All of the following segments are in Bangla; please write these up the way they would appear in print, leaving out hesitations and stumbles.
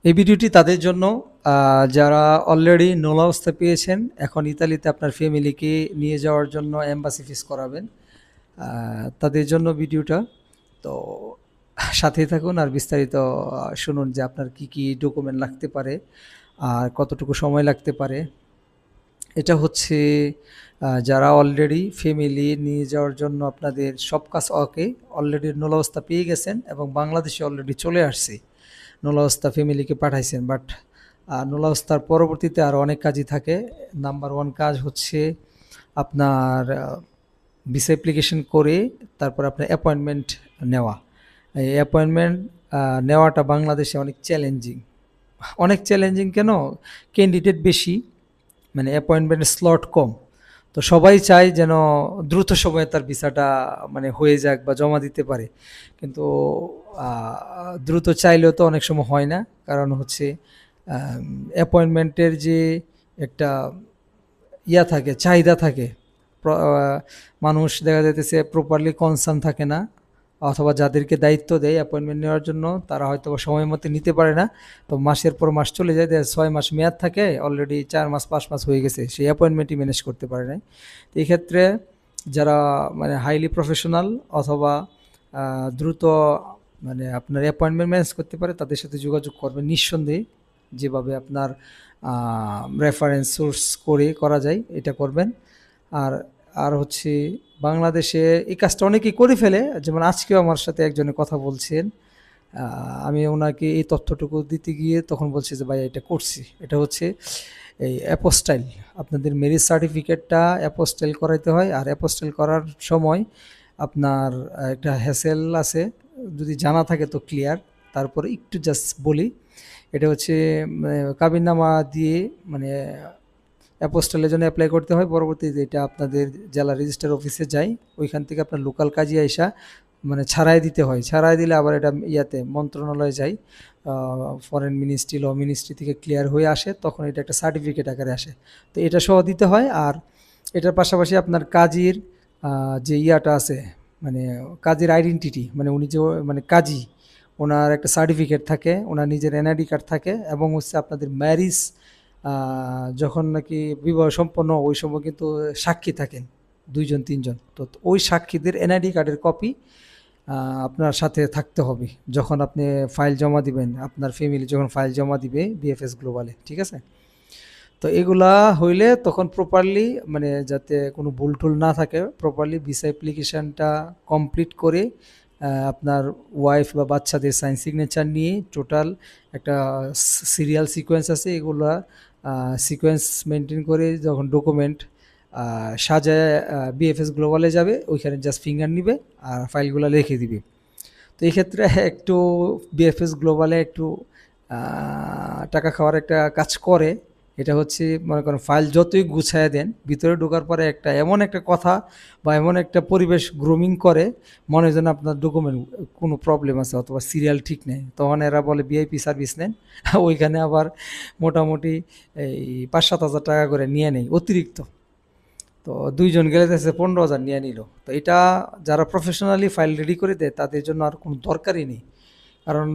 এই ভিডিওটি তাদের জন্য যারা অলরেডি নোলাওস্তা পেয়েছেন, এখন ইতালিতে আপনার ফ্যামিলিকে নিয়ে যাওয়ার জন্য এম্বাসি ফিস করাবেন, তাদের জন্য ভিডিওটা। তো সাথেই থাকুন আর বিস্তারিত শুনুন যে আপনার কি কি ডকুমেন্ট লাগতে পারে আর কতটুকু সময় লাগতে পারে। এটা হচ্ছে যারা অলরেডি ফ্যামিলি নিয়ে যাওয়ার জন্য আপনাদের সব কাজ ওকে, অলরেডি নোলাওস্তা পেয়ে গেছেন এবং বাংলাদেশে অলরেডি চলে আসছে, নোলাওস্তা ফ্যামিলিকে পাঠাইছেন, বাট নোলাওস্তার পরবর্তীতে আরও অনেক কাজই থাকে। নাম্বার ওয়ান কাজ হচ্ছে আপনার ভিসা অ্যাপ্লিকেশন করে তারপর আপনার অ্যাপয়েন্টমেন্ট নেওয়া। এই অ্যাপয়েন্টমেন্ট নেওয়াটা বাংলাদেশে অনেক চ্যালেঞ্জিং। অনেক চ্যালেঞ্জিং কেন? ক্যান্ডিডেট বেশি, মানে অ্যাপয়েন্টমেন্টের স্লট কম। তো সবাই চায় যেন দ্রুত সময়ে তার ভিসাটা মানে হয়ে যাক বা জমা দিতে পারে, কিন্তু দ্রুত চাইলেও তো অনেক সময় হয় না। কারণ হচ্ছে অ্যাপয়েন্টমেন্টের যে একটা থাকে, চাহিদা থাকে, মানুষ দেখা যাইতেছে প্রপারলি কনসার্ন থাকে না, অথবা যাদেরকে দায়িত্ব দেয় অ্যাপয়েন্টমেন্ট নেওয়ার জন্য তারা হয়তো সময় মতো নিতে পারে না। তো মাসের পর মাস চলে যায়, 6 মাস মেয়াদ থাকে, অলরেডি 4 মাস 5 মাস হয়ে গেছে, সেই অ্যাপয়েন্টমেন্টই ম্যানেজ করতে পারে না। তো এই ক্ষেত্রে যারা মানে হাইলি প্রফেশনাল অথবা দ্রুত মানে আপনার অ্যাপয়েন্টমেন্ট ম্যানেজ করতে পারে তাদের সাথে যোগাযোগ করবেন নিঃসন্দেহে। যেভাবে আপনার রেফারেন্স সোর্স করে করা যায় এটা করবেন। আর আর হচ্ছে বাংলাদেশে এই কাজটা অনেকেই করে ফেলে, যেমন আজকেও আমার সাথে একজনে কথা বলছেন, আমি ওনাকে এই তথ্যটুকু দিতে গিয়ে তখন বলছি যে ভাই এটা করছি। এটা হচ্ছে এই অ্যাপোস্টাইল, আপনাদের ম্যারেজ সার্টিফিকেটটা অ্যাপোস্টাইল করাইতে হয়। আর অ্যাপোস্টাইল করার সময় আপনার একটা হ্যাসেল আছে, যদি জানা থাকে তো ক্লিয়ার। তারপরে একটু জাস্ট বলি, এটা হচ্ছে কাবিননামা দিয়ে মানে অ্যাপোস্টালের জন্য অ্যাপ্লাই করতে হয়। পরবর্তীতে এটা আপনাদের জেলা রেজিস্ট্রার অফিসে যায়, ওইখান থেকে আপনার লোকাল কাজী আইসা মানে ছাড়াই দিতে হয়। ছাড়াই দিলে আবার এটা মন্ত্রণালয়ে যায়, ফরেন মিনিস্ট্রি, ল মিনিস্ট্রি থেকে ক্লিয়ার হয়ে আসে, তখন এটা একটা সার্টিফিকেট আকারে আসে। তো এটা সহ দিতে হয়। আর এটার পাশাপাশি আপনার কাজীর যে আছে, মানে কাজীর আইডেন্টিটি, মানে উনি যে মানে কাজী, ওনার একটা সার্টিফিকেট থাকে, ওনার নিজের এনআইডি কার্ড থাকে, এবং হচ্ছে আপনাদের ম্যারিজ যখন নাকি বিবাহ সম্পন্ন ওই সময় কিন্তু সাক্ষী থাকেন 2-3 জন। তো ওই সাক্ষীদের এনআইডি কার্ডের কপি আপনার সাথে থাকতে হবে যখন আপনি ফাইল জমা দিবেন, আপনার ফ্যামিলি যখন ফাইল জমা দিবে বিএফএস গ্লোবালে, ঠিক আছে? তো এগুলা হইলে তখন প্রপারলি মানে যাতে কোনো ভুল টুল না থাকে, প্রপারলি ভিসা অ্যাপ্লিকেশানটা কমপ্লিট করে আপনার ওয়াইফ বা বাচ্চাদের সাইন সিগনেচার নিয়ে টোটাল একটা সিরিয়াল সিকোয়েন্স আছে, এগুলা সিকোয়েন্স মেনটেন করে যখন ডকুমেন্ট সাজায় বিএফএস গ্লোবালে যাবে, ওইখানে জাস্ট ফিঙ্গার নিবে আর ফাইলগুলো লিখে দিবে। তো এই ক্ষেত্রে একটু বিএফএস গ্লোবালে একটু টাকা খাওয়ার একটা কাজ করে। এটা হচ্ছে মনে করেন ফাইল যতই গুছায় দেন, ভিতরে ঢোকার পরে একটা এমন একটা কথা বা এমন একটা পরিবেশ গ্রুমিং করে, মনে হয় যেন আপনার ডকুমেন্ট কোনো প্রবলেম আছে অথবা সিরিয়াল ঠিক নেই। তখন এরা বলে ভিআইপি সার্ভিস নেন, ওইখানে আবার মোটামুটি এই 5-7 হাজার টাকা করে নিয়ে নেই অতিরিক্ত। তো 2 জন গেলে যাচ্ছে 15,000 নিয়ে নিল। তো এটা যারা প্রফেশনালি ফাইল রেডি করে দেয় তাদের জন্য আর কোনো দরকারই নেই। কারণ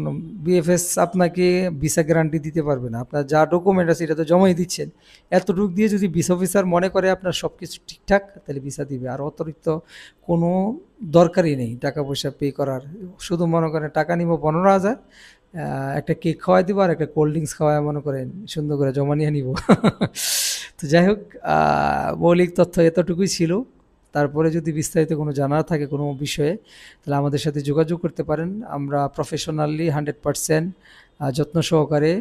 বিএফএস আপনাকে ভিসা গ্যারান্টি দিতে পারবে না, আপনার যা ডকুমেন্ট আছে এটা তো জমাই দিচ্ছেন, এতটুকু দিয়ে যদি ভিসা অফিসার মনে করে আপনার সব কিছু ঠিকঠাক, তাহলে ভিসা দিবে। আর অতিরিক্ত কোনো দরকারই নেই টাকা পয়সা পে করার। শুধু মনে করেন টাকা নিব 15,000, একটা কেক খাওয়াই দিব আর একটা কোল্ড ড্রিঙ্কস খাওয়াই মনে করেন সুন্দর করে জমা নিয়ে নিব। তো যাই হোক, মৌলিক তথ্য এতটুকুই ছিল। তারপরে যদি বিস্তারিত কোনো জানার থাকে কোনো বিষয়ে, তাহলে আমাদের সাথে যোগাযোগ করতে পারেন। আমরা প্রফেশনালি 100% যত্ন সহকারে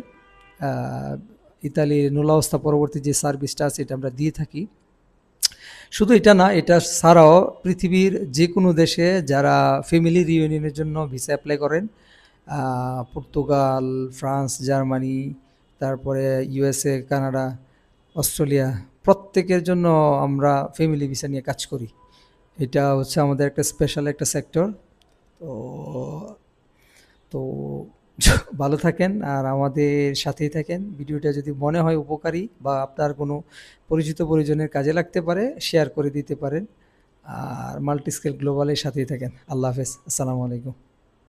ইতালির নুলাওস্তা পরবর্তী যে সার্ভিসটা আছে এটা আমরা দিয়ে থাকি। শুধু এটা না, এটা ছাড়াও পৃথিবীর যে কোনো দেশে যারা ফ্যামিলি রিউনিয়নের জন্য ভিসা অ্যাপ্লাই করেন, পর্তুগাল, ফ্রান্স, জার্মানি, তারপরে ইউএসএ, কানাডা, অস্ট্রেলিয়া, প্রত্যেকের জন্য আমরা ফ্যামিলি ভিসা নিয়ে কাজ করি। এটা হচ্ছে আমাদের একটা স্পেশাল একটা সেক্টর। তো তো ভালো থাকেন আর আমাদের সাথেই থাকেন। ভিডিওটা যদি মনে হয় উপকারী বা আপনার কোনো পরিচিত পরিজনের কাজে লাগতে পারে, শেয়ার করে দিতে পারেন। আর মাল্টি স্কেল গ্লোবালের সাথেই থাকেন। আল্লাহ হাফেজ, আসসালামু আলাইকুম।